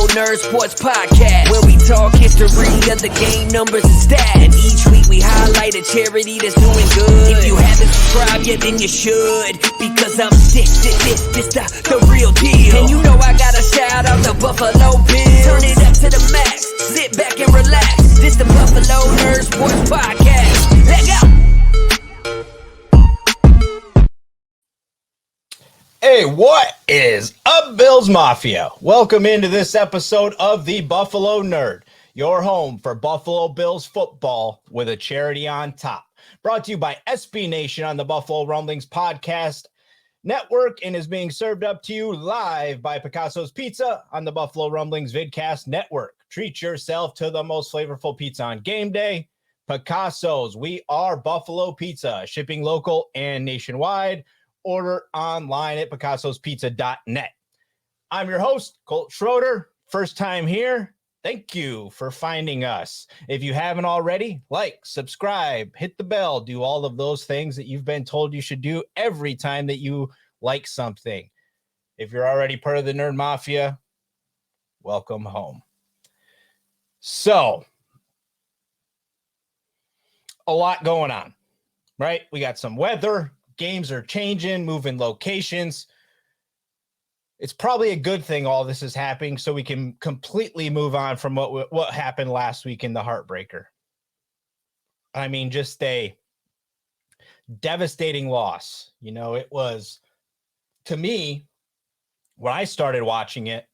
Buffalo Nerd Sports Podcast, where we talk history of the game, numbers, and stats. And each week we highlight a charity that's doing good. If you haven't subscribed yet, then you should, because I'm this the real deal. And you know I gotta shout out the Buffalo Bills. Turn it up to the max, sit back and relax. This the Buffalo Nerd Sports Podcast. Let go. Hey, what is up, BillsMafia? Welcome into this episode of the Buffalo Nerd, your home for Buffalo Bills football with a charity on top. Brought to you by SB Nation on the Buffalo Rumblings Podcast Network and is being served up to you live by Picasso's Pizza on the Buffalo Rumblings Vidcast Network. Treat yourself to the most flavorful pizza on game day. Picasso's, we are Buffalo Pizza, shipping local and nationwide. Order online at picassospizza.net. I'm your host, Colt Schroeder. First time here. Thank you for finding us. If you haven't already, like, subscribe, hit the bell, do all of those things that you've been told you should do every time that you like something. If you're already part of the Nerd Mafia, welcome home. So, a lot going on, right? We got some weather. Games are changing, moving locations. It's probably a good thing all this is happening so we can completely move on from what happened last week in the Heartbreaker. I mean, just a devastating loss. You know, it was, to me, when I started watching it,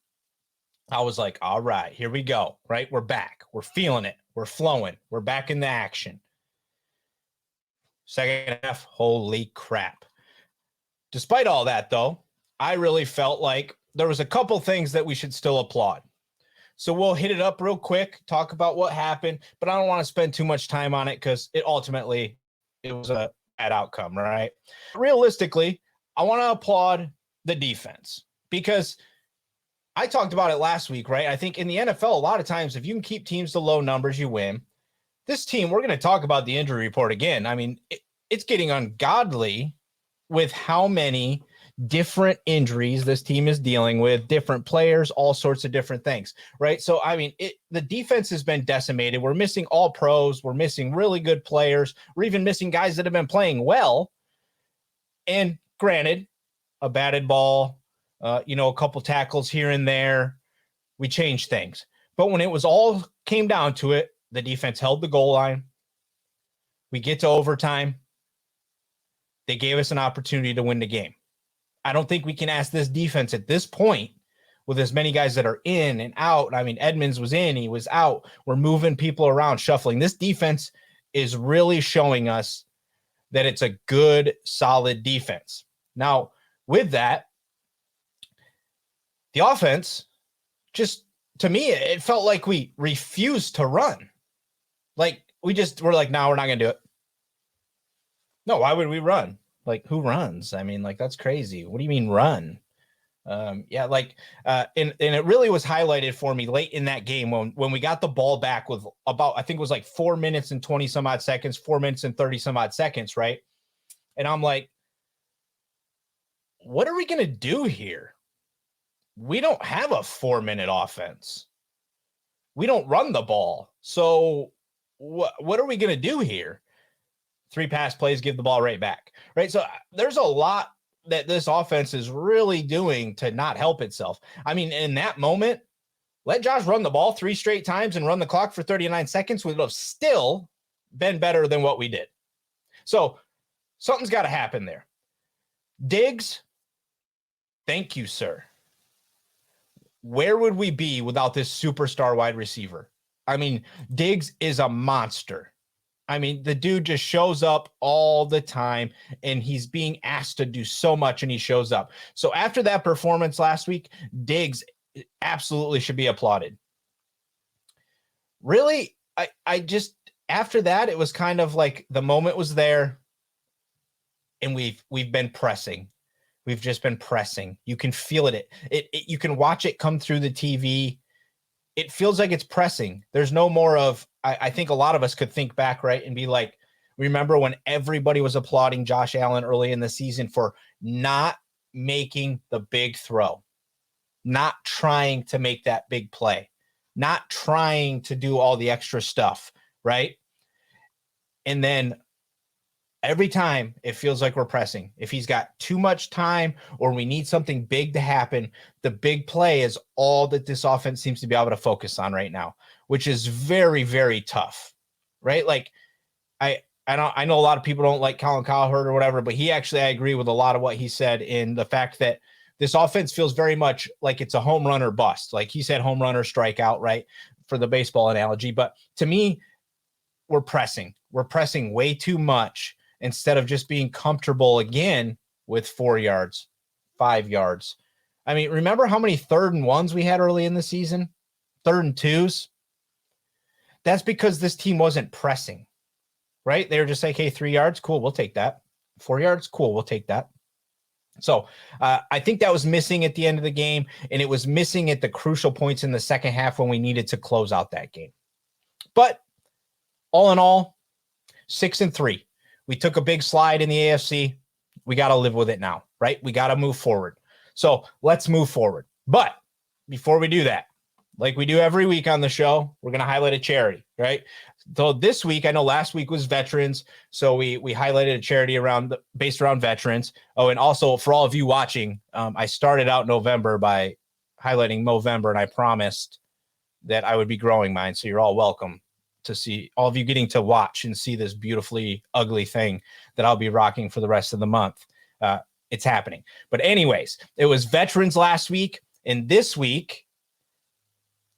I was like, all right, here we go, right? We're back. We're feeling it. We're flowing. We're back in the action. Second half, holy crap. Despite all that, though, I really felt like there was a couple things that we should still applaud. So we'll hit it up real quick, talk about what happened, but I don't want to spend too much time on it because it was a bad outcome, right? Realistically, I want to applaud the defense because I talked about it last week, right? I think in the NFL, a lot of times, if you can keep teams to low numbers, you win. This team, we're going to talk about the injury report again. I mean, it's getting ungodly with how many different injuries this team is dealing with, different players, all sorts of different things, right? So, I mean, the defense has been decimated. We're missing all pros. We're missing really good players. We're even missing guys that have been playing well. And granted, a batted ball, a couple tackles here and there, we changed things. But when it was all came down to it, the defense held the goal line. We get to overtime. They gave us an opportunity to win the game. I don't think we can ask this defense at this point with as many guys that are in and out. I mean, Edmonds was in, he was out. We're moving people around, shuffling. This defense is really showing us that it's a good, solid defense. Now, with that, the offense just, to me, it felt like we refused to run. Like, we're like, no, we're not going to do it. No, why would we run? Like, who runs? I mean, like, that's crazy. What do you mean run? And it really was highlighted for me late in that game when we got the ball back with about, I think it was like 4 minutes and 20 some odd seconds, 4 minutes and 30 some odd seconds, right? And I'm like, what are we going to do here? We don't have a 4-minute offense. We don't run the ball. So what are we going to do here? 3 pass plays, give the ball right back, right? So there's a lot that this offense is really doing to not help itself. I mean, in that moment, let Josh run the ball 3 straight times and run the clock for 39 seconds would have still been better than what we did. So something's got to happen there. Diggs, thank you, sir. Where would we be without this superstar wide receiver? I mean, Diggs is a monster. I mean, the dude just shows up all the time, and he's being asked to do so much, and he shows up. So after that performance last week, Diggs absolutely should be applauded. Really, I just, after that, it was kind of like the moment was there, and we've been pressing. We've just been pressing. You can feel it. You can watch it come through the TV. It feels like it's pressing. There's no more of, I think a lot of us could think back, right, and be like, remember when everybody was applauding Josh Allen early in the season for not making the big throw? not trying to make that big play, not trying to do all the extra stuff, right? And then every time it feels like we're pressing. If he's got too much time or we need something big to happen, the big play is all that this offense seems to be able to focus on right now, which is very, very tough, right? Like I know a lot of people don't like Colin Cowherd or whatever, but I agree with a lot of what he said in the fact that this offense feels very much like it's a home run or bust. Like he said, home run or strikeout, right? For the baseball analogy. But to me, we're pressing way too much instead of just being comfortable again with 4 yards, 5 yards. I mean, remember how many 3rd and 1s we had early in the season? 3rd and 2s? That's because this team wasn't pressing, right? They were just like, hey, 3 yards, cool, we'll take that. 4 yards, cool, we'll take that. So I think that was missing at the end of the game, and it was missing at the crucial points in the second half when we needed to close out that game. But all in all, 6-3. We took a big slide in the AFC. We got to live with it now, right? We got to move forward. So let's move forward. But before we do that, like we do every week on the show, we're going to highlight a charity, right? So this week, I know last week was veterans. So we highlighted a charity based around veterans. Oh, and also for all of you watching, I started out November by highlighting Movember, and I promised that I would be growing mine. So you're all welcome to see, all of you getting to watch and see this beautifully ugly thing that I'll be rocking for the rest of the month. It's happening. But anyways, it was veterans last week. And this week,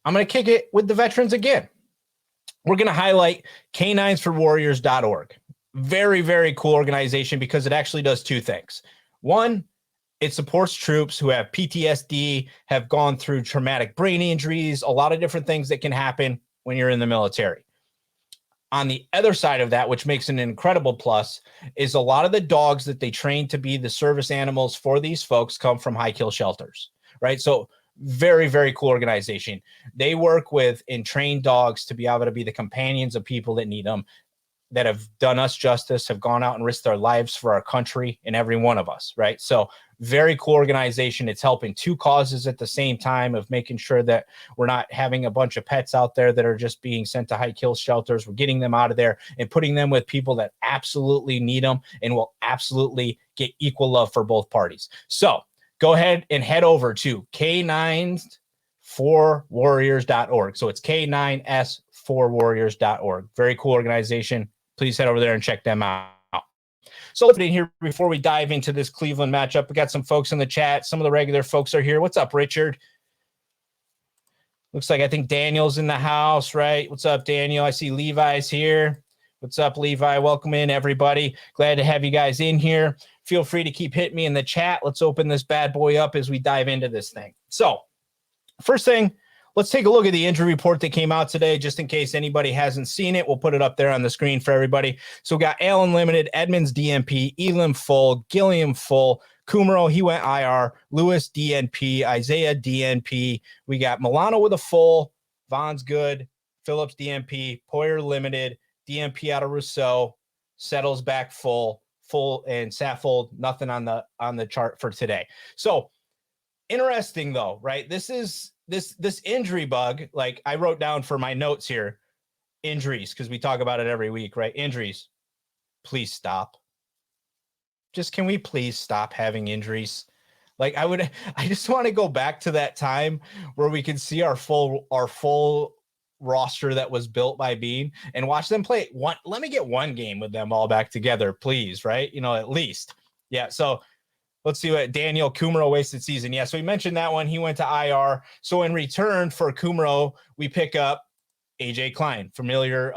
I'm going to kick it with the veterans again. We're going to highlight caninesforwarriors.org. Very, very cool organization because it actually does 2 things. One, it supports troops who have PTSD, have gone through traumatic brain injuries, a lot of different things that can happen when you're in the military. On the other side of that, which makes an incredible plus, is a lot of the dogs that they train to be the service animals for these folks come from high kill shelters, right? So very, very cool organization. They work with and train dogs to be able to be the companions of people that need them, that have done us justice, have gone out and risked their lives for our country and every one of us, right? So very cool organization. It's helping 2 causes at the same time of making sure that we're not having a bunch of pets out there that are just being sent to high kill shelters. We're getting them out of there and putting them with people that absolutely need them and will absolutely get equal love for both parties. So go ahead and head over to K9s4warriors.org. So it's K9S4warriors.org. Very cool organization. Please head over there and check them out. So let's in here before we dive into this Cleveland matchup. We got some folks in the chat. Some of the regular folks are here. What's up, Richard? Looks like I think Daniel's in the house, right? What's up, Daniel? I see Levi's here. What's up, Levi? Welcome in, everybody. Glad to have you guys in here. Feel free to keep hitting me in the chat. Let's open this bad boy up as we dive into this thing. So first thing, let's take a look at the injury report that came out today, just in case anybody hasn't seen it. We'll put it up there on the screen for everybody. So we got Allen limited, Edmonds DNP, Elam full, Gilliam full, Kumaro, he went IR, Lewis DNP, Isaiah DNP. We got Milano with a full, Vaughn's good, Phillips DNP, Poyer limited, DNP out of Rousseau, Settles back full, and Saffold, nothing on the chart for today. So interesting though, right? This injury bug, like I wrote down for my notes here, injuries, because we talk about it every week, right? Injuries. Please stop. Can we please stop having injuries? Like I just want to go back to that time where we can see our full roster that was built by Bean and watch them play one. Let me get one game with them all back together, please. Right. At least. Yeah. So let's see what Daniel Kumaro wasted season. Yeah. So we mentioned that one. He went to IR. So in return for Kumaro, we pick up AJ Klein, familiar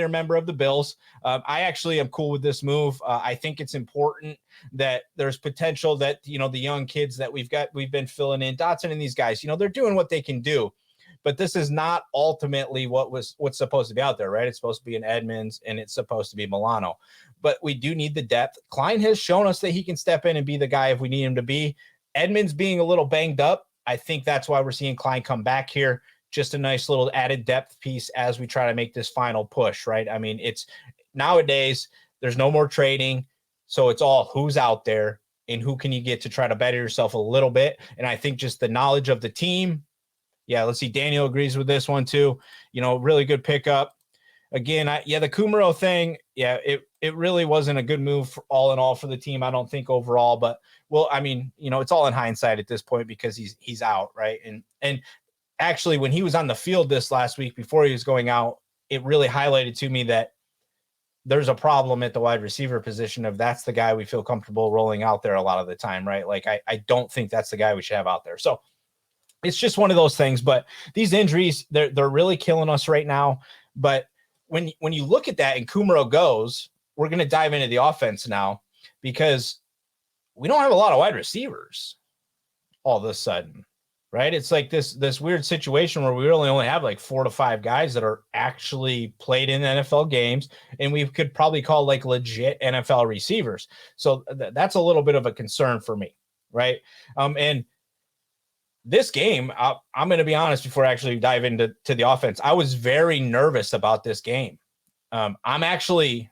member of the Bills. I actually am cool with this move. I think it's important that there's potential that, the young kids that we've been filling in, Dotson and these guys, they're doing what they can do, but this is not ultimately what's supposed to be out there, right? It's supposed to be an Edmonds and it's supposed to be Milano, but we do need the depth. Klein has shown us that he can step in and be the guy if we need him to be. Edmonds being a little banged up, I think that's why we're seeing Klein come back here. Just a nice little added depth piece as we try to make this final push, right? I mean, it's nowadays there's no more trading. So it's all who's out there. and who can you get to try to better yourself a little bit. And I think just the knowledge of the team. Yeah, let's see. Daniel agrees with this one too. Really good pickup. Again, the Kumaro thing, it really wasn't a good move all in all for the team, I don't think overall. But it's all in hindsight at this point because he's out, right? And actually, when he was on the field this last week before he was going out, it really highlighted to me that there's a problem at the wide receiver position of that's the guy we feel comfortable rolling out there a lot of the time, right? Like I don't think that's the guy we should have out there. So it's just one of those things. But these injuries, they're really killing us right now. But when you look at that and Kumaro goes, we're going to dive into the offense now because we don't have a lot of wide receivers all of a sudden, right? It's like this weird situation where we really only have like 4 to 5 guys that are actually played in NFL games, and we could probably call like legit NFL receivers. So that's a little bit of a concern for me, right? And this game, I'm going to be honest before I actually dive into the offense. I was very nervous about this game. I'm actually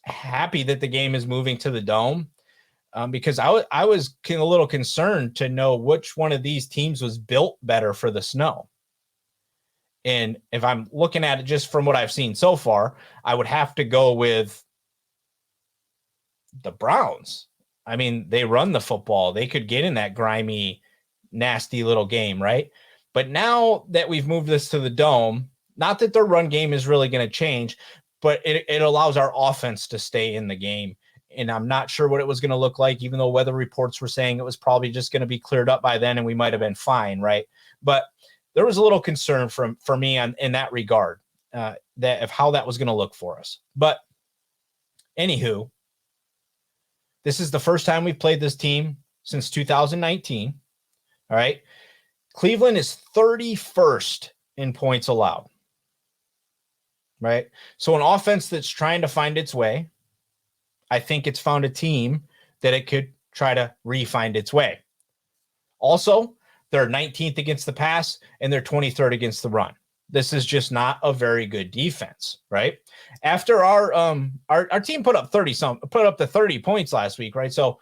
happy that the game is moving to the Dome because I was a little concerned to know which one of these teams was built better for the snow. And if I'm looking at it just from what I've seen so far, I would have to go with the Browns. I mean, they run the football. They could get in that grimy, nasty little game, right? But now that we've moved this to the Dome, not that their run game is really going to change, but it allows our offense to stay in the game. And I'm not sure what it was going to look like, even though weather reports were saying it was probably just going to be cleared up by then and we might have been fine, right? But there was a little concern for me in that regard, that of how that was going to look for us. But anywho, this is the first time we've played this team since 2019. All right. Cleveland is 31st in points allowed. Right. So an offense that's trying to find its way, I think it's found a team that it could try to re-find its way. Also, they're 19th against the pass and they're 23rd against the run. This is just not a very good defense, right? After our team put up the 30 points last week, right? So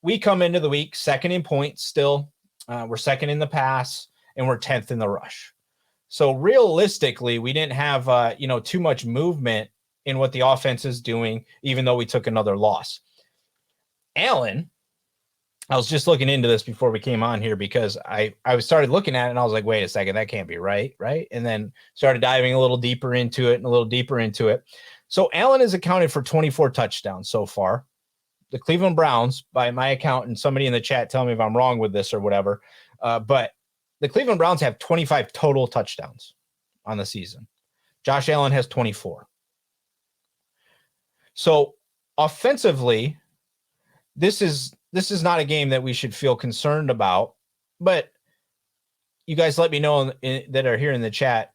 we come into the week second in points still. We're second in the pass and we're 10th in the rush. So realistically, we didn't have too much movement in what the offense is doing, even though we took another loss. Allen, I was just looking into this before we came on here because I started looking at it and I was like, wait a second, that can't be right? And then started diving a little deeper into it. So Allen has accounted for 24 touchdowns so far. The Cleveland Browns, by my account, and somebody in the chat tell me if I'm wrong with this or whatever, but the Cleveland Browns have 25 total touchdowns on the season. Josh Allen has 24. So offensively, this is not a game that we should feel concerned about, but you guys let me know that are here in the chat.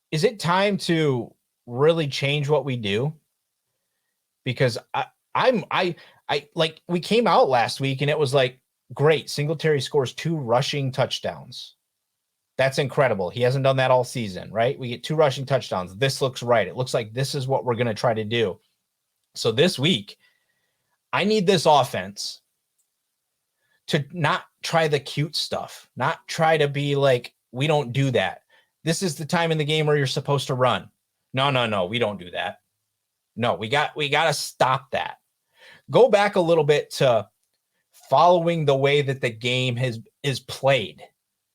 Is it time to really change what we do? Because we came out last week and it was like, great, Singletary scores 2 rushing touchdowns. That's incredible. He hasn't done that all season, right? We get 2 rushing touchdowns. This looks right. It looks like this is what we're going to try to do. So this week, I need this offense to not try the cute stuff, not try to be like, we don't do that. This is the time in the game where you're supposed to run. No, we don't do that. No, we got to stop that. Go back a little bit to following the way that the game is played,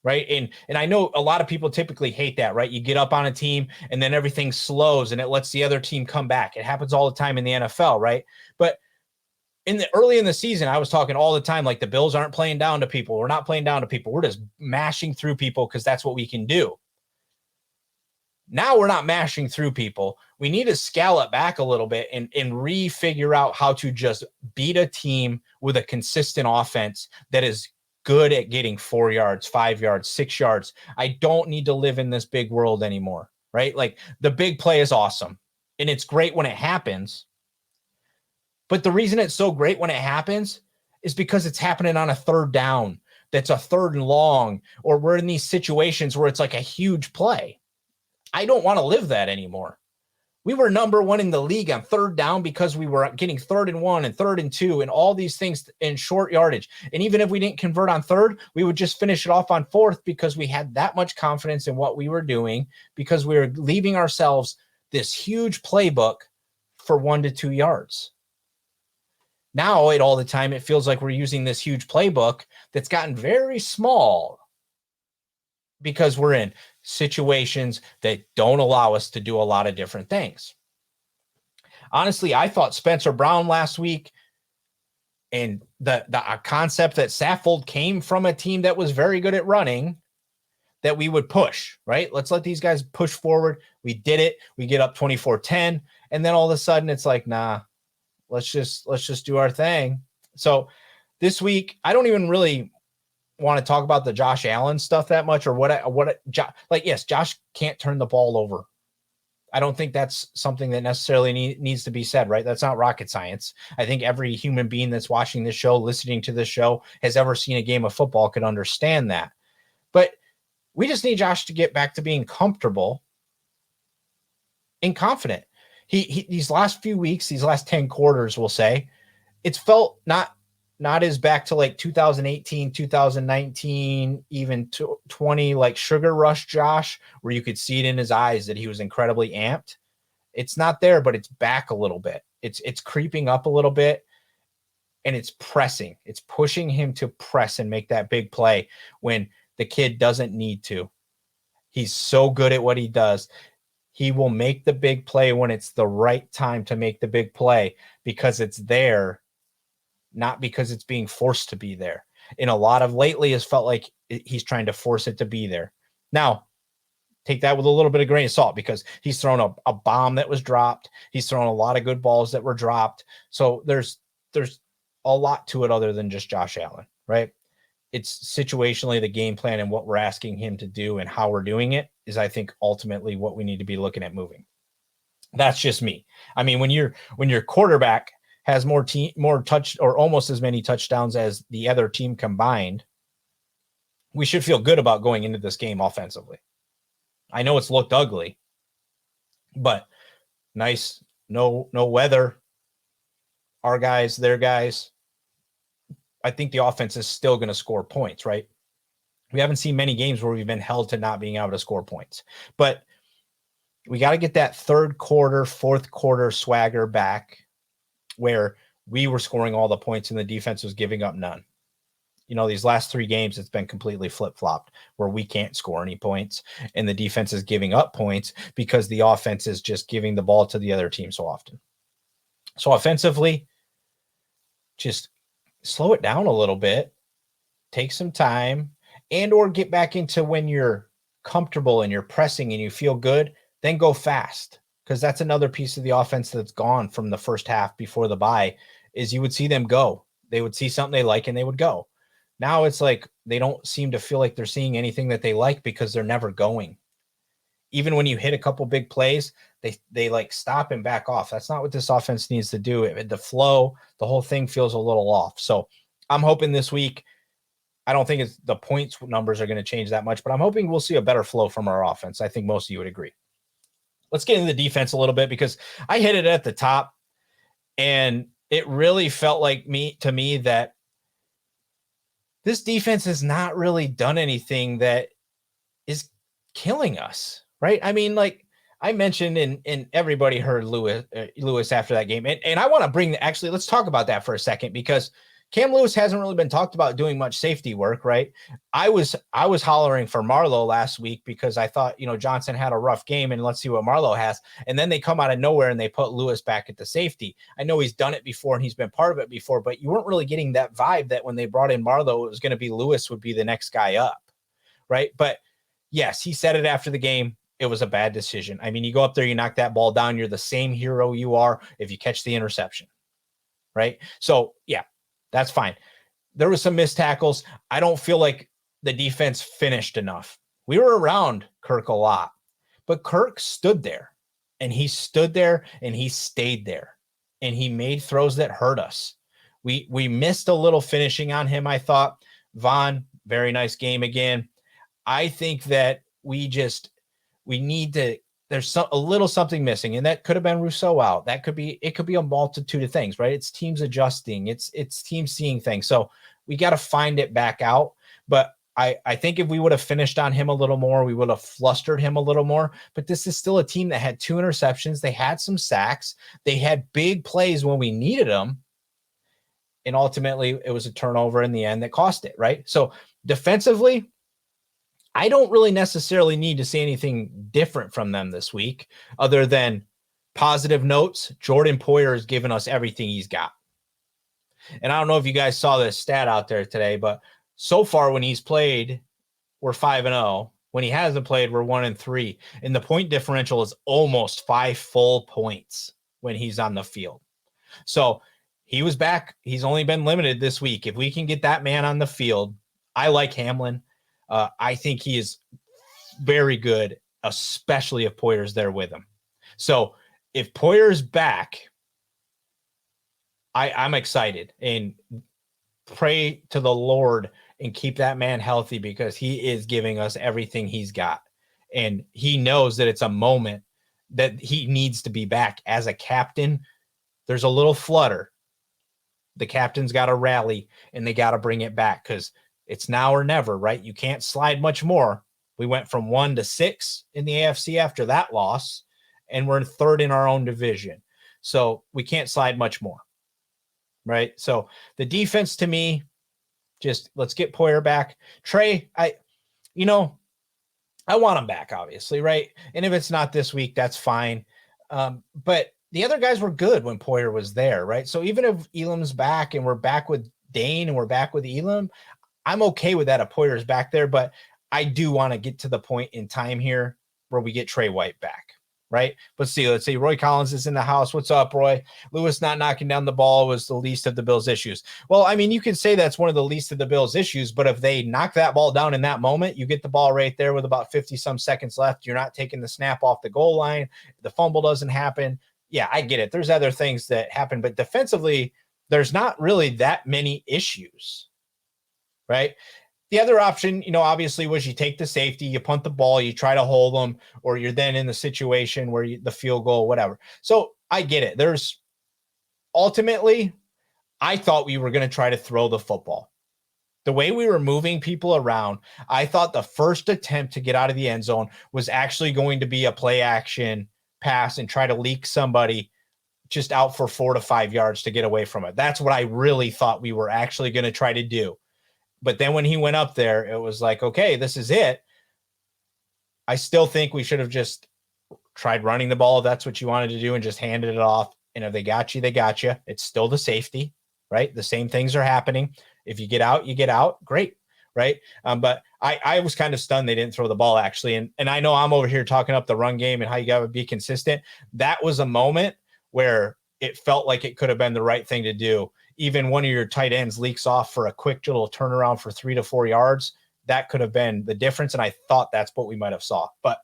right? And I know a lot of people typically hate that, right? You get up on a team and then everything slows and it lets the other team come back. It happens all the time in the NFL, right? But early in the season, I was talking all the time, like the Bills aren't playing down to people. We're not playing down to people. We're just mashing through people because that's what we can do. Now we're not mashing through people. We need to scale it back a little bit and re-figure out how to just beat a team with a consistent offense that is good at getting 4 yards, 5 yards, 6 yards. I don't need to live in this big world anymore, right? Like the big play is awesome and it's great when it happens. But the reason it's so great when it happens is because it's happening on a third down. That's a 3rd and long, or we're in these situations where it's like a huge play. I don't want to live that anymore. We were number one in the league on third down because we were getting 3rd and 1 and 3rd and 2 and all these things in short yardage. And even if we didn't convert on 3rd, we would just finish it off on 4th because we had that much confidence in what we were doing, because we were leaving ourselves this huge playbook for 1 to 2 yards. Now, all the time, it feels like we're using this huge playbook that's gotten very small because we're in situations that don't allow us to do a lot of different things. Honestly, I thought Spencer Brown last week, and the concept that Saffold came from a team that was very good at running, that we would push, right? Let's let these guys push forward. We did it. We get up 24-10. And then all of a sudden it's like, nah, let's just do our thing. So this week, I don't even really want to talk about the Josh Allen stuff that much, or yes, Josh can't turn the ball over. I don't think that's something that necessarily needs to be said, right? That's not rocket science. I think every human being that's watching this show, listening to this show, has ever seen a game of football could understand that. But we just need Josh to get back to being comfortable and confident. He these last few weeks, these last 10 quarters, we'll say, it's felt not as back to like 2018, 2019, even 20, like Sugar Rush Josh, where you could see it in his eyes that he was incredibly amped. It's not there, but it's back a little bit. It's creeping up a little bit, and it's pressing. It's pushing him to press and make that big play when the kid doesn't need to. He's so good at what he does. He will make the big play when it's the right time to make the big play, because it's there, not because it's being forced to be there. And a lot of lately has felt like he's trying to force it to be there. Now, take that with a little bit of grain of salt, because he's thrown a bomb that was dropped. He's thrown a lot of good balls that were dropped. So there's a lot to it other than just Josh Allen, right? It's situationally the game plan and what we're asking him to do and how we're doing it is, I think, ultimately what we need to be looking at moving. That's just me. I mean, when your quarterback has more touch, or almost as many touchdowns as the other team combined, we should feel good about going into this game offensively. I know it's looked ugly, but nice. No weather. Our guys, their guys. I think the offense is still going to score points, right? We haven't seen many games where we've been held to not being able to score points, but we got to get that third quarter, fourth quarter swagger back, where we were scoring all the points and the defense was giving up none. You know, these last 3 games, it's been completely flip-flopped, where we can't score any points and the defense is giving up points because the offense is just giving the ball to the other team so often. So offensively, just slow it down a little bit, take some time, and or get back into when you're comfortable and you're pressing and you feel good, then go fast. Because that's another piece of the offense that's gone from the first half before the bye, is you would see them go. They would see something they like and they would go. Now it's like they don't seem to feel like they're seeing anything that they like because they're never going. Even when you hit a couple big plays, they like stop and back off. That's not what this offense needs to do. The flow, the whole thing feels a little off. So I'm hoping this week, I don't think the points numbers are going to change that much, but I'm hoping we'll see a better flow from our offense. I think most of you would agree. Let's get into the defense a little bit, because I hit it at the top, and it really felt like to me that this defense has not really done anything that is killing us, right? I mean, like I mentioned, and everybody heard Lewis after that game. And I want to let's talk about that for a second, because Cam Lewis hasn't really been talked about doing much safety work, right? I was hollering for Marlowe last week because I thought, Johnson had a rough game and let's see what Marlowe has. And then they come out of nowhere and they put Lewis back at the safety. I know he's done it before and he's been part of it before, but you weren't really getting that vibe that when they brought in Marlowe, it was going to be Lewis would be the next guy up, right? But yes, he said it after the game. It was a bad decision. I mean, you go up there, you knock that ball down, you're the same hero you are if you catch the interception, right? So, yeah. That's fine. There was some missed tackles. I don't feel like the defense finished enough. We were around Kirk a lot, but Kirk stood there, and he stood there and he stayed there, and he made throws that hurt us. We missed a little finishing on him, I thought. Vaughn, very nice game again. I think that we need to there's a little something missing, and that could have been Rousseau out. It could be a multitude of things, right? It's teams adjusting. It's teams seeing things. So we got to find it back out. But I think if we would have finished on him a little more, we would have flustered him a little more. But this is still a team that had 2 interceptions. They had some sacks. They had big plays when we needed them. And ultimately, it was a turnover in the end that cost it, right? So defensively, I don't really necessarily need to see anything different from them this week other than positive notes. Jordan Poyer has given us everything he's got. And I don't know if you guys saw this stat out there today, but so far when he's played, we're 5-0. When he hasn't played, we're 1-3. And the point differential is almost 5 full points when he's on the field. So he was back. He's only been limited this week. If we can get that man on the field, I like Hamlin. I think he is very good, especially if Poyer's there with him. So if Poyer's back, I'm excited and pray to the Lord and keep that man healthy because he is giving us everything he's got. And he knows that it's a moment that he needs to be back as a captain. There's a little flutter. The captain's got to rally and they got to bring it back because it's now or never, right? You can't slide much more. We went from 1 to 6 in the AFC after that loss, and we're 3rd in our own division. So we can't slide much more, right? So the defense to me, just let's get Poyer back. Trey, I want him back, obviously, right? And if it's not this week, that's fine. But the other guys were good when Poyer was there, right? So even if Elam's back and we're back with Dane and we're back with Elam, I'm okay with that if Poyer's back there, but I do want to get to the point in time here where we get Trey White back, right? Let's see. Roy Collins is in the house. What's up, Roy? Lewis not knocking down the ball was the least of the Bills' issues. Well, I mean, you can say that's one of the least of the Bills' issues, but if they knock that ball down in that moment, you get the ball right there with about 50-some seconds left. You're not taking the snap off the goal line. The fumble doesn't happen. Yeah, I get it. There's other things that happen, but defensively, there's not really that many issues, right? The other option, obviously was you take the safety, you punt the ball, you try to hold them, or you're then in the situation where the field goal, whatever. So I get it. Ultimately, I thought we were going to try to throw the football. The way we were moving people around, I thought the first attempt to get out of the end zone was actually going to be a play action pass and try to leak somebody just out for 4 to 5 yards to get away from it. That's what I really thought we were actually going to try to do. But then when he went up there, it was like, okay, this is it. I still think we should have just tried running the ball if that's what you wanted to do and just handed it off. And if they got you, they got you. It's still the safety, right? The same things are happening. If you get out, you get out. Great, right? But I was kind of stunned they didn't throw the ball, actually. And I know I'm over here talking up the run game and how you got to be consistent. That was a moment where it felt like it could have been the right thing to do. Even one of your tight ends leaks off for a quick little turnaround for 3 to 4 yards. That could have been the difference. And I thought that's what we might have saw. But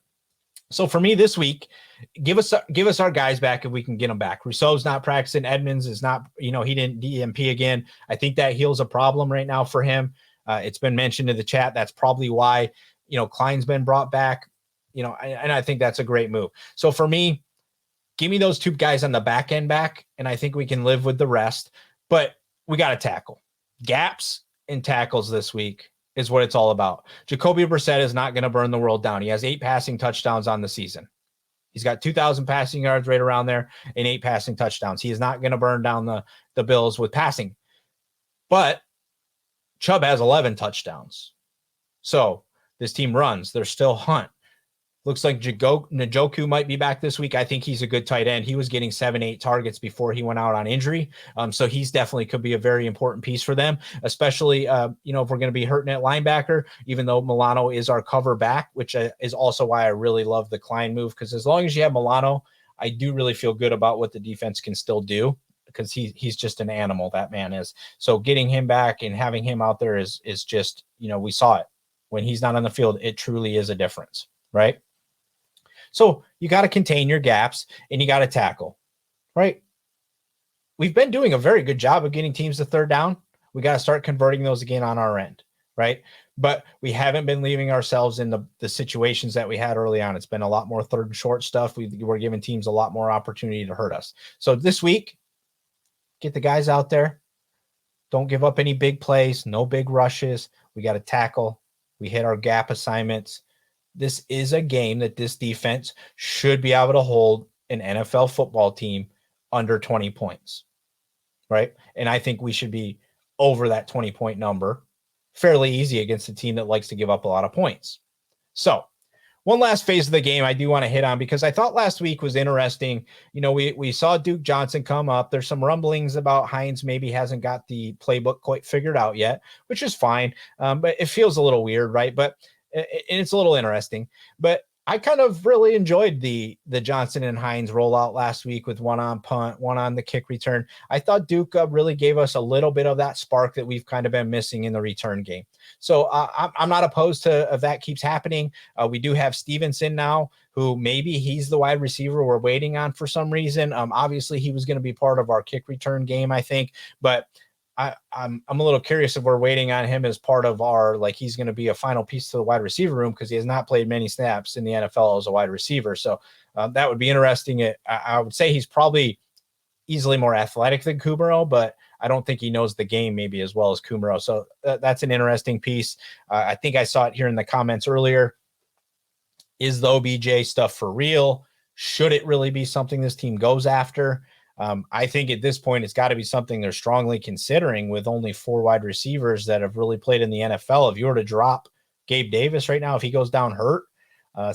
so for me this week, give us our guys back if we can get them back. Rousseau's not practicing. Edmonds is not, he didn't DMP again. I think that heals a problem right now for him. It's been mentioned in the chat. That's probably why, Klein's been brought back, and I think that's a great move. So for me, give me those 2 guys on the back end back, and I think we can live with the rest. But we got to tackle. Gaps and tackles this week is what it's all about. Jacoby Brissett is not going to burn the world down. He has 8 passing touchdowns on the season. He's got 2,000 passing yards right around there and 8 passing touchdowns. He is not going to burn down the Bills with passing. But Chubb has 11 touchdowns. So this team runs. There's still Hunt. Looks like Njoku might be back this week. I think he's a good tight end. He was getting 7-8 targets before he went out on injury. So he's definitely could be a very important piece for them, especially, if we're going to be hurting at linebacker, even though Milano is our cover back, which is also why I really love the Klein move. Because as long as you have Milano, I do really feel good about what the defense can still do because he's just an animal, that man is. So getting him back and having him out there is just, we saw it. When he's not on the field, it truly is a difference, right? So you got to contain your gaps and you got to tackle, right? We've been doing a very good job of getting teams to third down. We got to start converting those again on our end. right? But we haven't been leaving ourselves in the situations that we had early on. It's been a lot more third and short stuff. We're giving teams a lot more opportunity to hurt us. So this week, get the guys out there. Don't give up any big plays, no big rushes. We got to tackle. We hit our gap assignments. This is a game that this defense should be able to hold an NFL football team under 20 points, right? And I think we should be over that 20-point number fairly easy against a team that likes to give up a lot of points. So one last phase of the game I do want to hit on, because I thought last week was interesting. You know, we saw Duke Johnson come up. There's some rumblings about Hines maybe hasn't got the playbook quite figured out yet, which is fine. But it feels a little weird, right? But it's a little interesting. But I kind of really enjoyed the Johnson and Hines rollout last week with one on punt, one on the kick return. I thought Duke really gave us a little bit of that spark that we've kind of been missing in the return game. So I'm not opposed to if that keeps happening. We do have Stevenson now, who maybe he's the wide receiver we're waiting on for some reason. Obviously, he was going to be part of our kick return game, I think, but I'm a little curious if we're waiting on him as part of our, like, he's going to be a final piece to the wide receiver room, because he has not played many snaps in the NFL as a wide receiver. So that would be interesting. I would say he's probably easily more athletic than Kumaro, but I don't think he knows the game maybe as well as Kumaro. So that's an interesting piece. I think I saw it here in the comments earlier. Is the OBJ stuff for real? Should it really be something this team goes after? I think at this point, it's got to be something they're strongly considering, with only 4 wide receivers that have really played in the NFL. If you were to drop Gabe Davis right now, if he goes down hurt,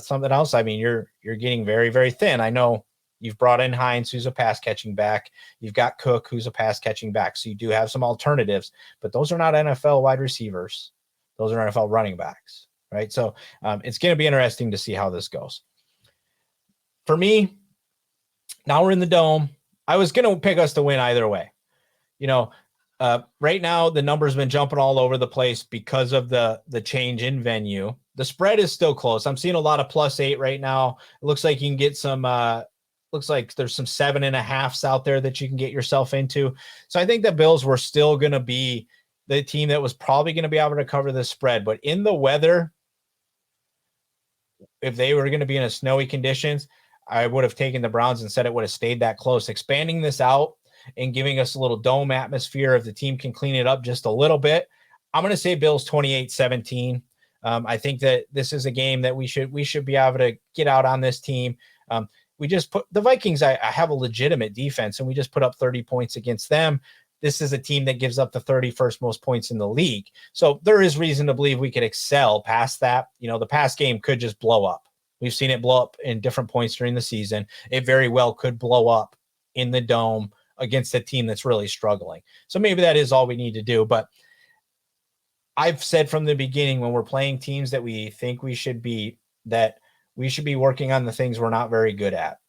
something else, I mean, you're getting very, very thin. I know you've brought in Hines, who's a pass catching back. You've got Cook, who's a pass catching back. So you do have some alternatives, but those are not NFL wide receivers. Those are NFL running backs, right? So it's going to be interesting to see how this goes. For me, now we're in the Dome. I was going to pick us to win either way. You know, right now the number's been jumping all over the place because of the change in venue. The spread is still close. I'm seeing a lot of +8 right now. It looks like you can get some, looks like there's some 7.5s out there that you can get yourself into. So I think the Bills were still going to be the team that was probably going to be able to cover the spread. But in the weather, if they were going to be in a snowy conditions, I would have taken the Browns and said it would have stayed that close. Expanding this out and giving us a little dome atmosphere, if the team can clean it up just a little bit, I'm going to say Bills 28-17. I think that this is a game that we should be able to get out on this team. We just put the Vikings. I have a legitimate defense, and we just put up 30 points against them. This is a team that gives up the 31st most points in the league. So there is reason to believe we could excel past that. You know, the past game could just blow up. We've seen it blow up in different points during the season. It very well could blow up in the Dome against a team that's really struggling. So maybe that is all we need to do. But I've said from the beginning, when we're playing teams that we think we should beat, that we should be working on the things we're not very good at.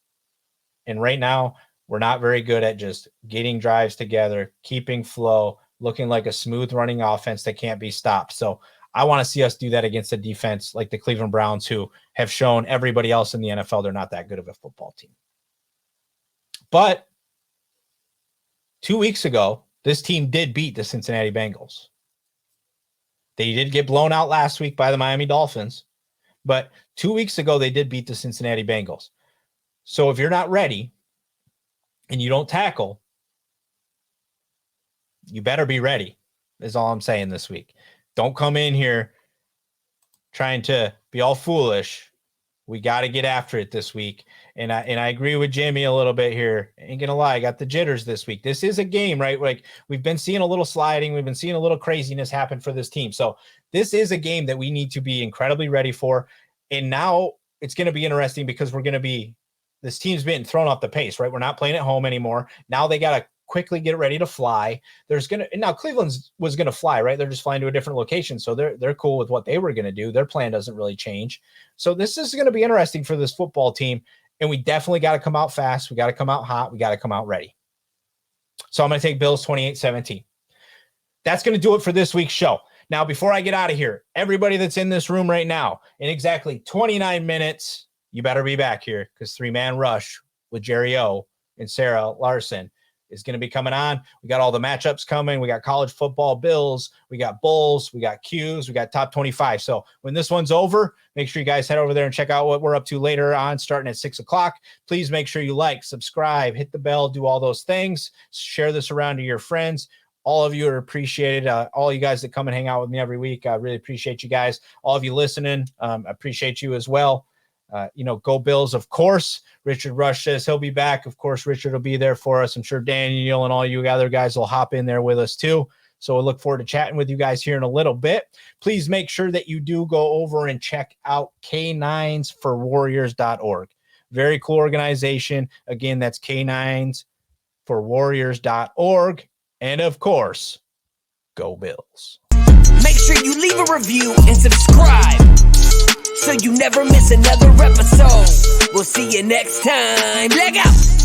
And right now, we're not very good at just getting drives together, keeping flow, looking like a smooth running offense that can't be stopped. So I want to see us do that against a defense like the Cleveland Browns, who have shown everybody else in the NFL they're not that good of a football team. But 2 weeks ago, this team did beat the Cincinnati Bengals. They did get blown out last week by the Miami Dolphins, but 2 weeks ago, they did beat the Cincinnati Bengals. So if you're not ready and you don't tackle, you better be ready, is all I'm saying this week. Don't come in here trying to be all foolish. We got to get after it this week. And I agree with Jimmy a little bit here. Ain't gonna lie, I got the jitters this week. This is a game, right? Like, we've been seeing a little sliding. We've been seeing a little craziness happen for this team. So this is a game that we need to be incredibly ready for. And now it's going to be interesting, because this team's been thrown off the pace, right? We're not playing at home anymore. Now they got to quickly get ready to fly. Now Cleveland's was going to fly, right? They're just flying to a different location. So they're cool with what they were going to do. Their plan doesn't really change. So this is going to be interesting for this football team. And we definitely got to come out fast. We got to come out hot. We got to come out ready. So I'm going to take Bills 28-17. That's going to do it for this week's show. Now, before I get out of here, everybody that's in this room right now, in exactly 29 minutes, you better be back here, because 3-Man Rush with Jerry O and Sarah Larson is going to be coming on. We got all the matchups coming. We got college football, Bills, we got Bulls, we got Qs, we got top 25. So when this one's over, make sure you guys head over there and check out what we're up to later on, starting at 6 o'clock. Please make sure you like, subscribe, hit the bell, do all those things. Share this around to your friends. All of you are appreciated. All you guys that come and hang out with me every week, I really appreciate you guys. All of you listening, appreciate you as well. Go Bills, of course. Richard Rush says he'll be back. Of course, Richard will be there for us. I'm sure Daniel and all you other guys will hop in there with us too. So we'll look forward to chatting with you guys here in a little bit. Please make sure that you do go over and check out K9sforwarriors.org. Very cool organization. Again, that's K9sforwarriors.org. And of course, go Bills. Make sure you leave a review and subscribe so you never miss another episode. We'll see you next time. Leg out!